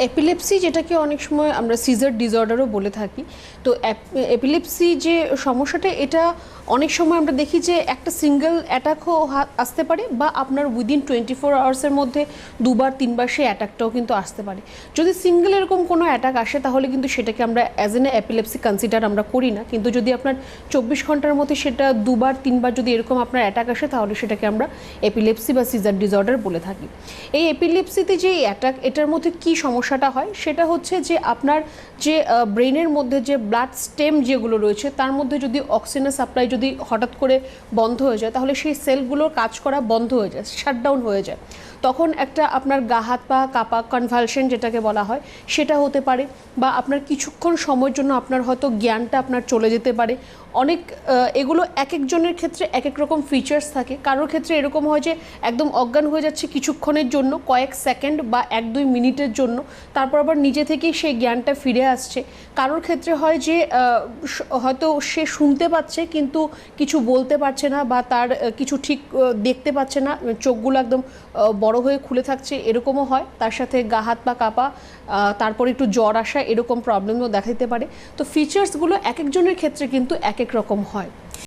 Epilepsy যেটাকে অনেক সময় আমরা সিজার ডিসঅর্ডারও বলে থাকি। তো এপিলেপসি যে সমস্যাটা, এটা অনেক সময় আমরা দেখি যে একটা সিঙ্গেল অ্যাটাকও আসতে পারে, বা আপনার উইদিন 24 আওয়ার্সের মধ্যে দুবার তিনবার সেই অ্যাটাকটাও কিন্তু আসতে পারে। যদি সিঙ্গেল এরকম কোনো অ্যাটাক আসে তাহলে কিন্তু সেটাকে আমরা অ্যাজ এন এপিলেপসি কনসিডার আমরা করি না, কিন্তু যদি আপনার 24 ঘন্টার মধ্যে সেটা দুবার তিনবার যদি এরকম আপনার অ্যাটাক আসে তাহলে সেটাকে আমরা এপিলেপসি বা সিজার ডিসঅর্ডার বলে থাকি। এই এপিলেপসিতে যে অ্যাটাক, এটার মধ্যে কি সমস্যাটা হয় সেটা হচ্ছে যে আপনার যে ব্রেনের মধ্যে যে ব্লাড স্টেম যেগুলো রয়েছে তার মধ্যে যদি অক্সিজেনের সাপ্লাই যদি হঠাৎ করে বন্ধ হয়ে যায় তাহলে সেই সেলগুলোর কাজ করা বন্ধ হয়ে যায়, শাটডাউন হয়ে যায়। তখন একটা আপনার গা হাত পা কাঁপা, কনভালশন যেটাকে বলা হয়, সেটা হতে পারে, বা আপনার কিছুক্ষণ সময়ের জন্য আপনার হয়তো জ্ঞানটা আপনার চলে যেতে পারে। অনেক এগুলো এক একজনের ক্ষেত্রে এক এক রকম ফিচার্স থাকে। কারোর ক্ষেত্রে এরকম হয় যে একদম অজ্ঞান হয়ে যাচ্ছে কিছুক্ষণের জন্য, কয়েক সেকেন্ড বা 1-2 মিনিটের জন্য, তারপর আবার নিজে থেকেই সেই জ্ঞানটা ফিরে আসছে। কারোর ক্ষেত্রে হয় যে হয়তো সে শুনতে পাচ্ছে কিন্তু কিছু বলতে পারছে না, বা তার কিছু ঠিক দেখতে পাচ্ছে না, চোখগুলো একদম বড় হয়ে খুলে থাকছে, এরকমও হয়। তার সাথে গা হাত পা কাঁপা, তারপর একটু জ্বর আসা, এরকম প্রবলেমও দেখা দিতে পারে। তো ফিচার্সগুলো এক একজনের ক্ষেত্রে কিন্তু এক এক রকম হয়।